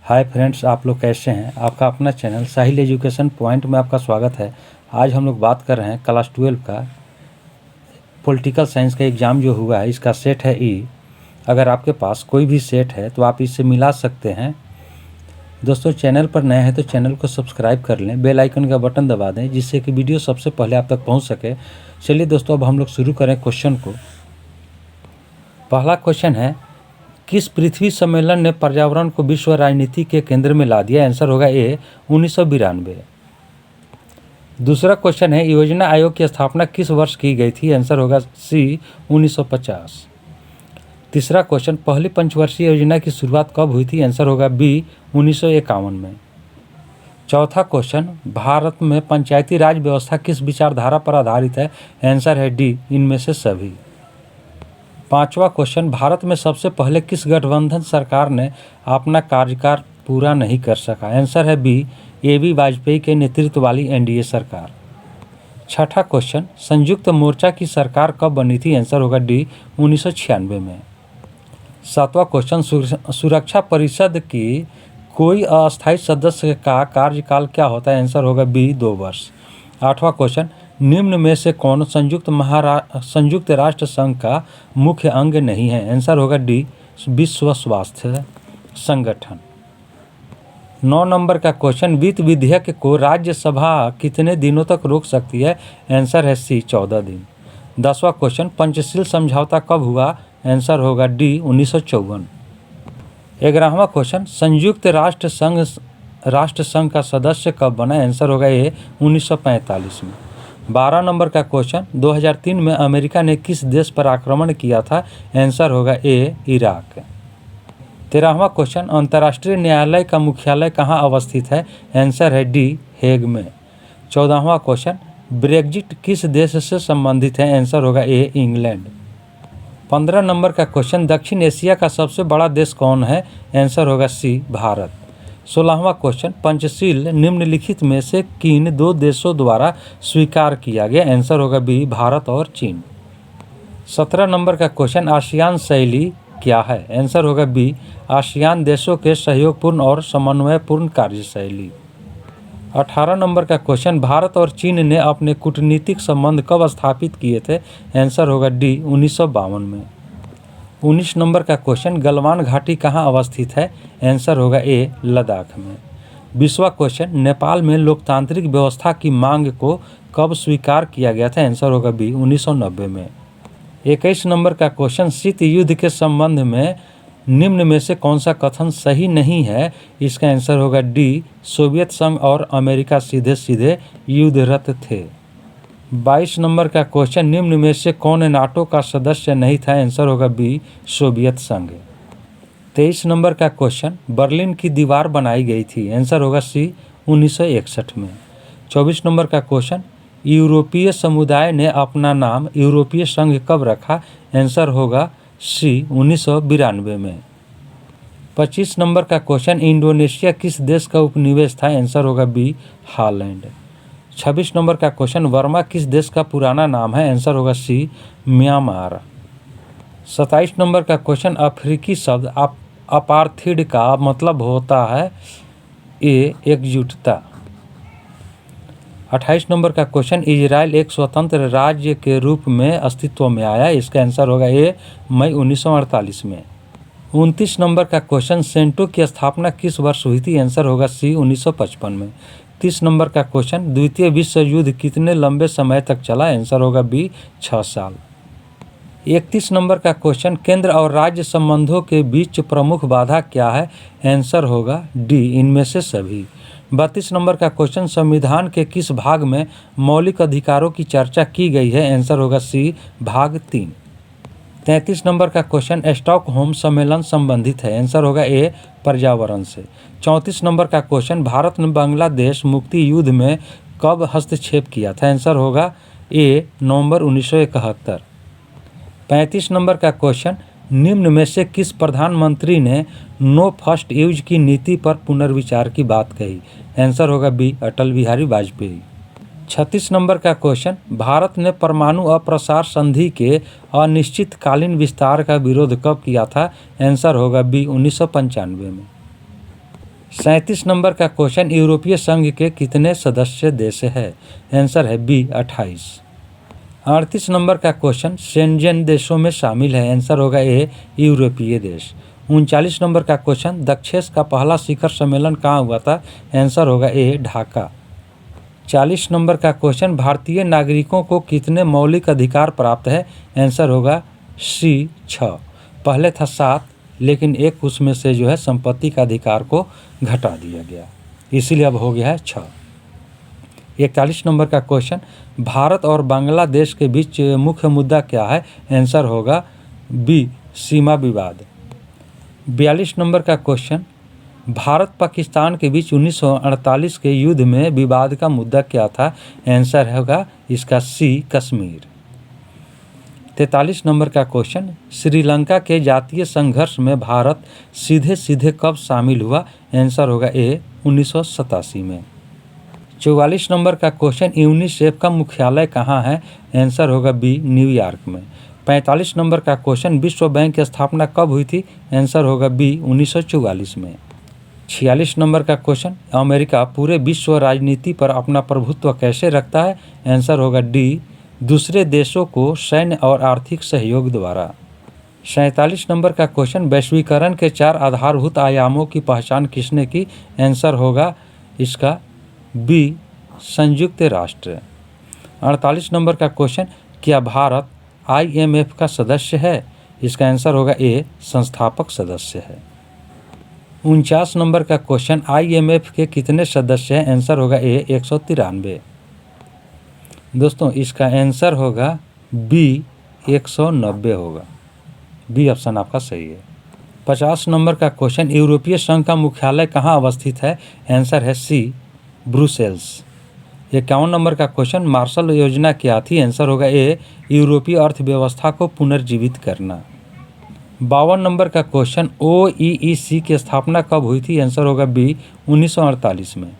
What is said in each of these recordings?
Hi friends, आप लोग कैसे हैं। आपका अपना चैनल साहिल एजुकेशन पॉइंट में आपका स्वागत है। आज हम लोग बात कर रहे हैं क्लास 12 का पॉलिटिकल साइंस का एग्ज़ाम जो हुआ है, इसका सेट है ई। अगर आपके पास कोई भी सेट है तो आप इससे मिला सकते हैं। दोस्तों, चैनल पर नए हैं तो चैनल को सब्सक्राइब कर लें, बेल आइकन का बटन दबा दें जिससे कि वीडियो सबसे पहले आप तक पहुँच सके। चलिए दोस्तों, अब हम लोग शुरू करें क्वेश्चन को। पहला क्वेश्चन है, किस पृथ्वी सम्मेलन ने पर्यावरण को विश्व राजनीति के केंद्र में ला दिया। आंसर होगा ए 1992। दूसरा क्वेश्चन है, योजना आयोग की स्थापना किस वर्ष की गई थी। आंसर होगा सी 1950। तीसरा क्वेश्चन, पहली पंचवर्षीय योजना की शुरुआत कब हुई थी। आंसर होगा बी 1951 में। चौथा क्वेश्चन, भारत में पंचायती राज व्यवस्था किस विचारधारा पर आधारित है। आंसर है डी इनमें से सभी। पांचवा क्वेश्चन, भारत में सबसे पहले किस गठबंधन सरकार ने अपना कार्यकाल पूरा नहीं कर सका। आंसर है बी ए.बी. वाजपेयी के नेतृत्व वाली एनडीए सरकार। छठा क्वेश्चन, संयुक्त मोर्चा की सरकार कब बनी थी। आंसर होगा डी 1996 में। सातवां क्वेश्चन, सुरक्षा परिषद की कोई अस्थायी सदस्य का कार्यकाल क्या होता है। आंसर होगा बी 2 वर्ष। आठवां क्वेश्चन, निम्न में से कौन संयुक्त राष्ट्र संघ का मुख्य अंग नहीं है। आंसर होगा डी विश्व स्वास्थ्य संगठन। 9 नंबर का क्वेश्चन, वित्त विधेयक को राज्यसभा कितने दिनों तक रोक सकती है। आंसर है सी 14 दिन। 10वां क्वेश्चन, पंचशील समझौता कब हुआ। आंसर होगा डी 1954। 11वां क्वेश्चन, संयुक्त राष्ट्र संघ का सदस्य कब बना। आंसर होगा ए 1945 में। 12 नंबर का क्वेश्चन, 2003 में अमेरिका ने किस देश पर आक्रमण किया था। आंसर होगा ए इराक। 13वां क्वेश्चन, अंतर्राष्ट्रीय न्यायालय का मुख्यालय कहाँ अवस्थित है। आंसर है डी हेग में। 14वां क्वेश्चन, ब्रेग्जिट किस देश से संबंधित है। आंसर होगा ए इंग्लैंड। 15 नंबर का क्वेश्चन, दक्षिण एशिया का सबसे बड़ा देश कौन है। आंसर होगा सी भारत। 16वां क्वेश्चन, पंचशील निम्नलिखित में से किन 2 देशों द्वारा स्वीकार किया गया। आंसर होगा बी भारत और चीन। 17 नंबर का क्वेश्चन, आसियान शैली क्या है। आंसर होगा बी आसियान देशों के सहयोगपूर्ण और समन्वयपूर्ण कार्यशैली। 18 नंबर का क्वेश्चन, भारत और चीन ने अपने कूटनीतिक संबंध कब स्थापित किए थे। आंसर होगा डी 1952 में। 19 नंबर का क्वेश्चन, गलवान घाटी कहाँ अवस्थित है। आंसर होगा ए लद्दाख में। 20वां क्वेश्चन, नेपाल में लोकतांत्रिक व्यवस्था की मांग को कब स्वीकार किया गया था। आंसर होगा बी 1990 में। 21 नंबर का क्वेश्चन, शीत युद्ध के संबंध में निम्न में से कौन सा कथन सही नहीं है। इसका आंसर होगा डी सोवियत संघ और अमेरिका सीधे सीधे युद्धरत थे। 22 नंबर का क्वेश्चन, निम्न में से कौन नाटो का सदस्य नहीं था। आंसर होगा बी सोवियत संघ। 23 नंबर का क्वेश्चन, बर्लिन की दीवार बनाई गई थी। आंसर होगा सी 1961 में। 24 नंबर का क्वेश्चन, यूरोपीय समुदाय ने अपना नाम यूरोपीय संघ कब रखा। आंसर होगा सी 1992 में। 25 नंबर का क्वेश्चन, इंडोनेशिया किस देश का उपनिवेश था। आंसर होगा बी हॉलैंड। 26 नंबर का क्वेश्चन, वर्मा किस देश का पुराना नाम है। आंसर होगा सी म्यांमार। 27 नंबर का क्वेश्चन, अफ्रीकी शब्द अपार्थिड का मतलब होता है ए एकजुटता। 28 नंबर का क्वेश्चन, इजराइल एक स्वतंत्र राज्य के रूप में अस्तित्व में आया। इसका आंसर होगा ए मई 1948 में। 29 नंबर का क्वेश्चन, सेंटो की स्थापना किस वर्ष हुई थी। आंसर होगा सी 1955 में। 30 नंबर का क्वेश्चन, द्वितीय विश्व युद्ध कितने लंबे समय तक चला। आंसर होगा बी 6 साल। 31 नंबर का क्वेश्चन, केंद्र और राज्य संबंधों के बीच प्रमुख बाधा क्या है। आंसर होगा डी इनमें से सभी। 32 नंबर का क्वेश्चन, संविधान के किस भाग में मौलिक अधिकारों की चर्चा की गई है। आंसर होगा सी भाग 3। 33 नंबर का क्वेश्चन, स्टॉकहोम सम्मेलन संबंधित है। आंसर होगा ए पर्यावरण से। 34 नंबर का क्वेश्चन, भारत ने बांग्लादेश मुक्ति युद्ध में कब हस्तक्षेप किया था। आंसर होगा ए नवंबर 1971। 35 नंबर का क्वेश्चन, निम्न में से किस प्रधानमंत्री ने नो फर्स्ट यूज की नीति पर पुनर्विचार की बात कही। आंसर होगा बी अटल बिहारी वाजपेयी। 36 नंबर का क्वेश्चन, भारत ने परमाणु अप्रसार संधि के अनिश्चितकालीन विस्तार का विरोध कब किया था। आंसर होगा बी 1995 में। 37 नंबर का क्वेश्चन, यूरोपीय संघ के कितने सदस्य देश है? आंसर है बी 28। 38 नंबर का क्वेश्चन, शेंजन देशों में शामिल है? आंसर होगा ए यूरोपीय देश। 39 नंबर का क्वेश्चन, दक्षेस का पहला शिखर सम्मेलन कहाँ हुआ था? आंसर होगा ए ढाका। 40 नंबर का क्वेश्चन, भारतीय नागरिकों को कितने मौलिक अधिकार प्राप्त है? आंसर होगा सी 6। पहले था 7, लेकिन एक उसमें से जो है संपत्ति का अधिकार को घटा दिया गया, इसीलिए अब हो गया है 6। 41 नंबर का क्वेश्चन, भारत और बांग्लादेश के बीच मुख्य मुद्दा क्या है? आंसर होगा बी सीमा विवाद। 42 नंबर का क्वेश्चन, भारत पाकिस्तान के बीच 1948 के युद्ध में विवाद का मुद्दा क्या था? आंसर होगा इसका सी कश्मीर। 43 नंबर का क्वेश्चन, श्रीलंका के जातीय संघर्ष में भारत सीधे सीधे कब शामिल हुआ? आंसर होगा ए 1987 में। 44 नंबर का क्वेश्चन, यूनिसेफ का मुख्यालय कहाँ है? आंसर होगा बी न्यूयॉर्क में। 45 नंबर का क्वेश्चन, विश्व बैंक की स्थापना कब हुई थी? आंसर होगा बी 1944 में। 46 नंबर का क्वेश्चन, अमेरिका पूरे विश्व राजनीति पर अपना प्रभुत्व कैसे रखता है? आंसर होगा डी दूसरे देशों को सैन्य और आर्थिक सहयोग द्वारा। 47 नंबर का क्वेश्चन, वैश्वीकरण के 4 आधारभूत आयामों की पहचान किसने की? आंसर होगा इसका बी संयुक्त राष्ट्र। 48 नंबर का क्वेश्चन, क्या भारत IMF का सदस्य है? इसका आंसर होगा ए संस्थापक सदस्य है। 49 नंबर का क्वेश्चन, IMF के कितने सदस्य हैं? आंसर होगा ए 193। दोस्तों इसका आंसर होगा बी 190 होगा। बी ऑप्शन आपका सही है। 50 नंबर का क्वेश्चन, यूरोपीय संघ का मुख्यालय कहाँ अवस्थित है? आंसर है सी ब्रुसेल्स। 51 नंबर का क्वेश्चन, मार्शल योजना क्या थी? आंसर होगा ए यूरोपीय अर्थव्यवस्था को पुनर्जीवित करना। 52 नंबर का क्वेश्चन, OEEC की स्थापना कब हुई थी? आंसर होगा बी 1948 में।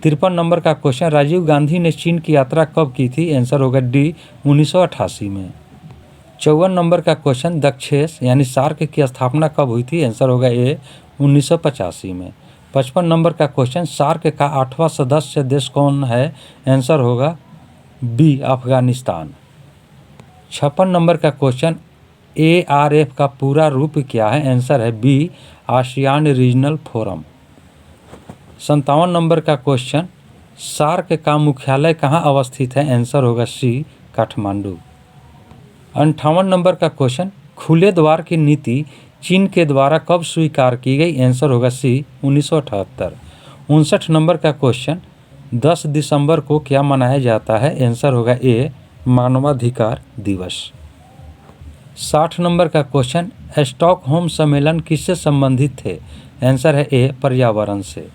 53 नंबर का क्वेश्चन, राजीव गांधी ने चीन की यात्रा कब की थी? आंसर होगा डी 1988 में। 54 नंबर का क्वेश्चन, दक्षेस यानी सार्क की स्थापना कब हुई थी? आंसर होगा ए 1985 में। 55 नंबर का क्वेश्चन, सार्क का 8वां सदस्य देश कौन है? आंसर होगा बी अफगानिस्तान। 56 नंबर का क्वेश्चन, ARF का पूरा रूप क्या है? आंसर है बी आसियान रीजनल फोरम। 57 नंबर का क्वेश्चन, सार्क का मुख्यालय कहाँ अवस्थित है? आंसर होगा सी काठमांडू। 58 नंबर का क्वेश्चन, खुले द्वार की नीति चीन के द्वारा कब स्वीकार की गई? आंसर होगा सी 1978। 59 नंबर का क्वेश्चन, 10 दिसंबर को क्या मनाया जाता है? आंसर होगा ए मानवाधिकार दिवस। 60 नंबर का क्वेश्चन, स्टॉकहोम सम्मेलन किससे संबंधित थे? आंसर है ए पर्यावरण से।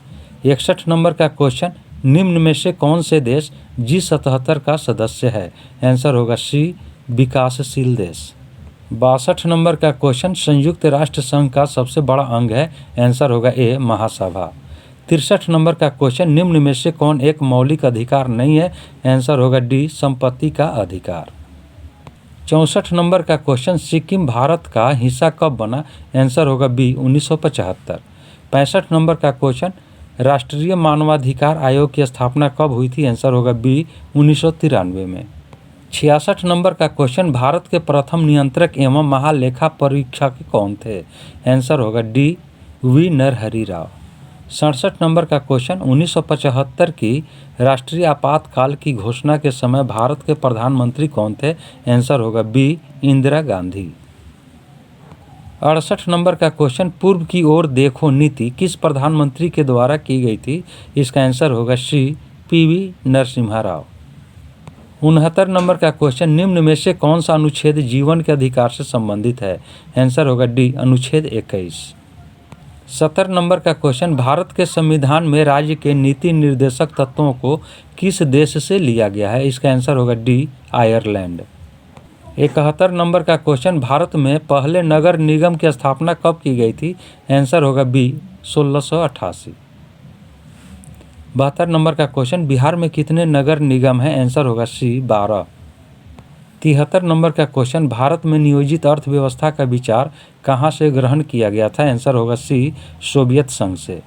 61 नंबर का क्वेश्चन, निम्न में से कौन से देश G77 का सदस्य है? आंसर होगा सी विकासशील देश। 62 नंबर का क्वेश्चन, संयुक्त राष्ट्र संघ का सबसे बड़ा अंग है? आंसर होगा ए महासभा। 63 नंबर का क्वेश्चन, निम्न में से कौन एक मौलिक अधिकार नहीं है? आंसर होगा डी संपत्ति का अधिकार। 64 नंबर का क्वेश्चन, सिक्किम भारत का हिस्सा कब बना? आंसर होगा बी 1975। 65 नंबर का क्वेश्चन, राष्ट्रीय मानवाधिकार आयोग की स्थापना कब हुई थी? आंसर होगा बी 1993 में। 66 नंबर का क्वेश्चन, भारत के प्रथम नियंत्रक एवं महालेखा परीक्षक कौन थे? आंसर होगा डी वी नरहरि राव। 67 नंबर का क्वेश्चन, 1975 की राष्ट्रीय आपातकाल की घोषणा के समय भारत के प्रधानमंत्री कौन थे? आंसर होगा बी इंदिरा गांधी। 68 नंबर का क्वेश्चन, पूर्व की ओर देखो नीति किस प्रधानमंत्री के द्वारा की गई थी? इसका आंसर होगा सी PV नरसिम्हा राव। 69 नंबर का क्वेश्चन, निम्न में से कौन सा अनुच्छेद जीवन के अधिकार से संबंधित है? आंसर होगा डी अनुच्छेद 21। 70 नंबर का क्वेश्चन, भारत के संविधान में राज्य के नीति निर्देशक तत्वों को किस देश से लिया गया है? इसका आंसर होगा डी आयरलैंड। 71 नंबर का क्वेश्चन, भारत में पहले नगर निगम की स्थापना कब की गई थी? आंसर होगा बी 1688। 72 नंबर का क्वेश्चन, बिहार में कितने नगर निगम हैं? आंसर होगा सी 12। 73 नंबर का क्वेश्चन, भारत में नियोजित अर्थव्यवस्था का विचार कहाँ से ग्रहण किया गया था? आंसर होगा सी सोवियत संघ से।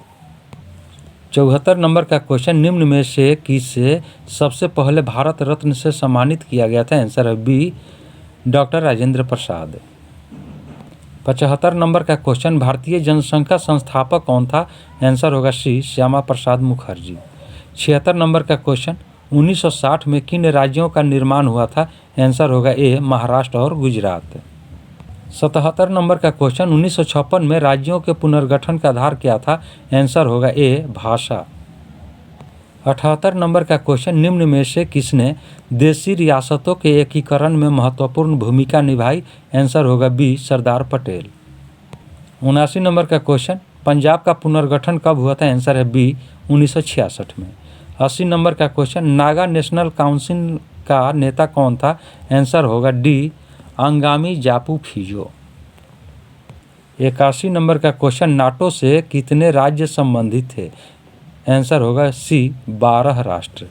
74 नंबर का क्वेश्चन, निम्न में से किसे सबसे पहले भारत रत्न से सम्मानित किया गया था? आंसर है B, doctor Rajendra Prasad. 75 number का क्वेश्चन, भारतीय जनसंघ का संस्थापक कौन था? आंसर होगा सी, श्यामा प्रसाद मुखर्जी। 76 नंबर का क्वेश्चन, 1960 में किन राज्यों का निर्माण हुआ था? आंसर होगा ए, महाराष्ट्र और गुजरात। 77 नंबर का क्वेश्चन, 1956 में राज्यों के पुनर्गठन का आधार क्या था? आंसर होगा ए, भाषा। 78 नंबर का क्वेश्चन, निम्न में से किसने देशी रियासतों के एकीकरण में महत्वपूर्ण भूमिका निभाई? आंसर होगा बी, सरदार पटेल। 79 नंबर का क्वेश्चन, पंजाब का पुनर्गठन कब हुआ था? आंसर है बी, 1966 में। 80 नंबर का क्वेश्चन, नागा नेशनल काउंसिल का नेता कौन था? आंसर होगा डी, अंगामी जापू फिजो। 81 नंबर का क्वेश्चन, नाटो से कितने राज्य संबंधित थे? आंसर होगा सी, 12 राष्ट्र।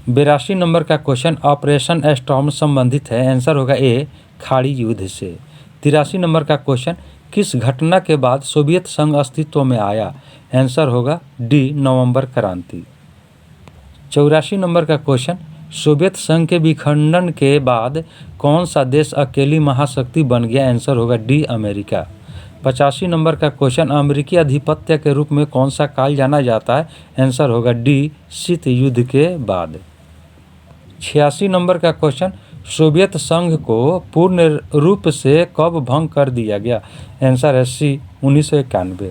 82 नंबर का क्वेश्चन, ऑपरेशन स्टॉर्म संबंधित है? आंसर होगा ए, खाड़ी युद्ध से। 83 नंबर का क्वेश्चन, किस घटना के बाद सोवियत संघ अस्तित्व में आया? आंसर होगा डी, नवंबर क्रांति। 84 नंबर का क्वेश्चन, सोवियत संघ के विखंडन के बाद कौन सा देश अकेली महाशक्ति बन गया? आंसर होगा डी, अमेरिका। 85 नंबर का क्वेश्चन, अमेरिकी आधिपत्य के रूप में कौन सा काल जाना जाता है? आंसर होगा डी, शीत युद्ध के बाद। 86 नंबर का क्वेश्चन, सोवियत संघ को पूर्ण रूप से कब भंग कर दिया गया? आंसर है सी, 1991।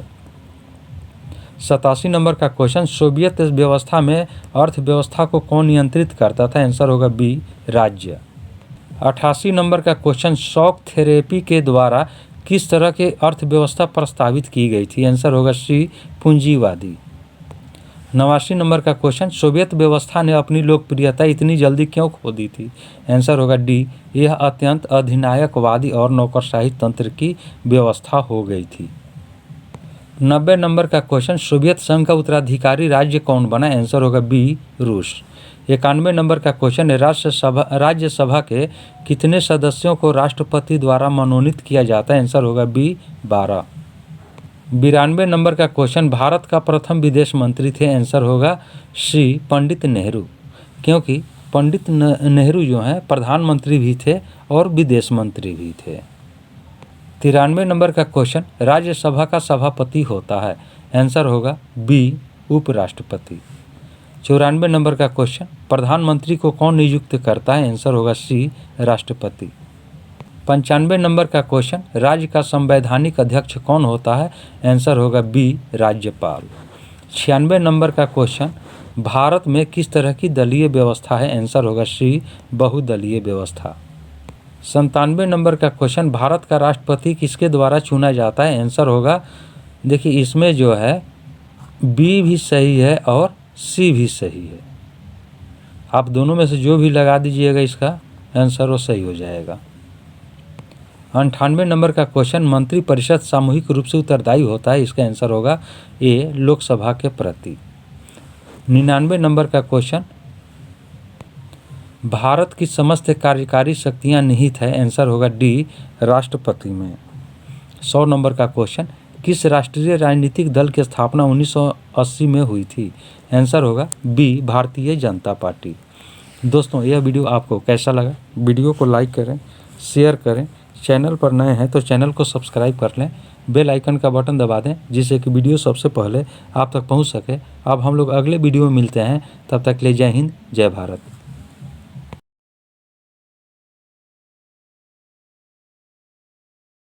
87 नंबर का क्वेश्चन, सोवियत व्यवस्था में अर्थव्यवस्था को कौन नियंत्रित करता था? आंसर होगा बी, राज्य। 88 नंबर का क्वेश्चन, शॉक थेरेपी के द्वारा किस तरह की अर्थव्यवस्था प्रस्तावित की गई थी? आंसर होगा सी, पूंजीवादी। 89 नंबर का क्वेश्चन, सोवियत व्यवस्था ने अपनी लोकप्रियता इतनी जल्दी क्यों खो दी थी? आंसर होगा डी, यह अत्यंत अधिनायकवादी और नौकरशाही तंत्र की व्यवस्था हो गई थी। 90 नंबर का क्वेश्चन, सोवियत संघ का उत्तराधिकारी राज्य कौन बना? आंसर होगा बी, रूस। 91 नंबर का क्वेश्चन, राज्यसभा के कितने सदस्यों को राष्ट्रपति द्वारा मनोनीत किया जाता है? आंसर होगा बी, 12। 92 नंबर का क्वेश्चन, भारत का प्रथम विदेश मंत्री थे? आंसर होगा सी, पंडित नेहरू, क्योंकि पंडित नेहरू जो हैं प्रधानमंत्री भी थे और विदेश मंत्री भी थे। 93 नंबर का क्वेश्चन, राज्यसभा का सभापति होता है? आंसर होगा बी, उपराष्ट्रपति। 94 नंबर का क्वेश्चन, प्रधानमंत्री को कौन नियुक्त करता है? आंसर होगा सी, राष्ट्रपति। 95 नंबर का क्वेश्चन, राज्य का संवैधानिक अध्यक्ष कौन होता है? आंसर होगा बी, राज्यपाल। 96 नंबर का क्वेश्चन, भारत में किस तरह की दलीय व्यवस्था है? आंसर होगा सी, बहुदलीय व्यवस्था। 97 नंबर का क्वेश्चन, भारत का राष्ट्रपति किसके द्वारा चुना जाता है? आंसर होगा, देखिए इसमें जो है बी भी सही है और सी भी सही है, आप दोनों में से जो भी लगा दीजिएगा इसका आंसर वो सही हो जाएगा। 98 नंबर का क्वेश्चन, मंत्रिपरिषद सामूहिक रूप से उत्तरदायी होता है? इसका आंसर होगा ए, लोकसभा के प्रति। 99 नंबर का क्वेश्चन, भारत की समस्त कार्यकारी शक्तियां निहित है? आंसर होगा डी, राष्ट्रपति में। 100 नंबर का क्वेश्चन, किस राष्ट्रीय राजनीतिक दल की स्थापना 1980 में हुई थी? आंसर होगा बी, भारतीय जनता पार्टी। दोस्तों, यह वीडियो आपको कैसा लगा? वीडियो को लाइक करें, शेयर करें, चैनल पर नए हैं तो चैनल को सब्सक्राइब कर लें, बेल आइकन का बटन दबा दें जिससे कि वीडियो सबसे पहले आप तक पहुंच सके। अब हम लोग अगले वीडियो में मिलते हैं, तब तक के लिए जय हिंद, जय भारत।